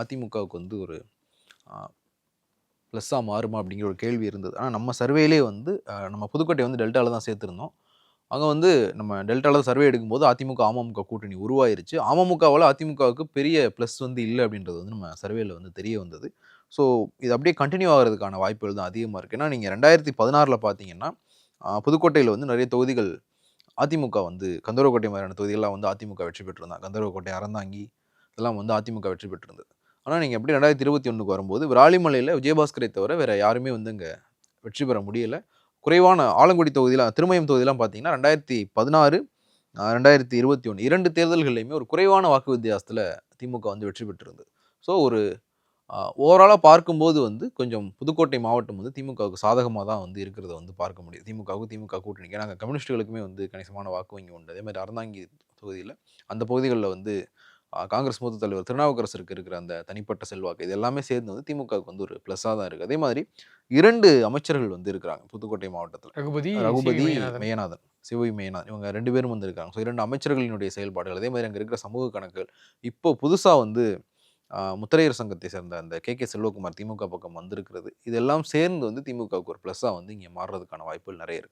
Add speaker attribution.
Speaker 1: அதிமுகவுக்கு வந்து ஒரு ப்ளஸ்ஸாக மாறுமா அப்படிங்கிற ஒரு கேள்வி இருந்தது. ஆனால் நம்ம சர்வேலே வந்து நம்ம புதுக்கோட்டை வந்து டெல்டாவில் தான் சேர்த்துருந்தோம். அங்கே வந்து நம்ம டெல்டாவில் சர்வே எடுக்கும்போது அதிமுக அமமுக கூட்டணி உருவாயிருச்சு. அமமுகவால் அதிமுகவுக்கு பெரிய ப்ளஸ் வந்து இல்லை அப்படின்றது வந்து நம்ம சர்வேல வந்து தெரிய வந்தது. ஸோ இது அப்படியே கண்டினியூ ஆகிறதுக்கான வாய்ப்புகள் தான் அதிகமாக இருக்குது. ஏன்னா நீங்கள் 2016 பார்த்தீங்கன்னா புதுக்கோட்டையில் வந்து நிறைய தொகுதிகள் அதிமுக வந்து கந்தர்வக்கோட்டை மாதிரியான தொகுதிகள்லாம் வந்து அதிமுக வெற்றி பெற்றிருந்தாங்க. கந்தர்வக்கோட்டை, அறந்தாங்கி இதெல்லாம் வந்து அதிமுக வெற்றி பெற்றிருந்தது. ஆனா நீங்க எப்படி 2021க்கு வரும்போது விராலிமலையில விஜயபாஸ்கரை தவிர வேற யாருமே வந்து அங்க வெற்றி பெற முடியல. குறைவான ஆலங்குடி தொகுதியில திருமயம் தொகுதிலாம் பார்த்தீங்கன்னா 2016, 2021 2 தேர்தல்கள்லயுமே ஒரு குறைவான வாக்கு வித்தியாசத்துல திமுக வந்து வெற்றி பெற்றிருந்தது. ஸோ ஒரு ஓவராலா பார்க்கும்போது வந்து கொஞ்சம் புதுக்கோட்டை மாவட்டம் வந்து திமுகவுக்கு சாதகமா தான் வந்து இருக்கிறத வந்து பார்க்க முடியுது. திமுக கூட்டணிக்கு. ஏன்னா, அங்க கம்யூனிஸ்ட்டுகளுக்குமே வந்து கணிசமான வாக்கு வங்கி உண்டு. அதேமாதிரி அறந்தாங்கி தொகுதியில அந்த பகுதிகள்ல வந்து காங்கிரஸ் மூத்த தலைவர் திருநாவுக்கரசருக்கு இருக்கிற அந்த தனிப்பட்ட செல்வாக்கு இது எல்லாமே சேர்ந்து வந்து திமுகவுக்கு வந்து ஒரு ப்ளஸ்ஸா தான் இருக்கு. அதே மாதிரி 2 அமைச்சர்கள் வந்து இருக்கிறாங்க புதுக்கோட்டை மாவட்டத்தில. ரகுபதி மெய்யநாதன், சிவவி மெய்யநாதன் இவங்க 2 பேரும் வந்து இருக்காங்க. ஸோ 2 அமைச்சர்களினுடைய செயல்பாடுகள், அதே மாதிரி அங்க இருக்கிற சமூக கணக்குகள், இப்போ புதுசா வந்து முத்தரையர் சங்கத்தை சேர்ந்த அந்த கே. செல்வகுமார் திமுக பக்கம் வந்திருக்கிறது. இதெல்லாம் சேர்ந்து வந்து திமுகவுக்கு ஒரு ப்ளஸ்ஸா வந்து இங்க மாறுறதுக்கான வாய்ப்புகள் நெறைய இருக்கு.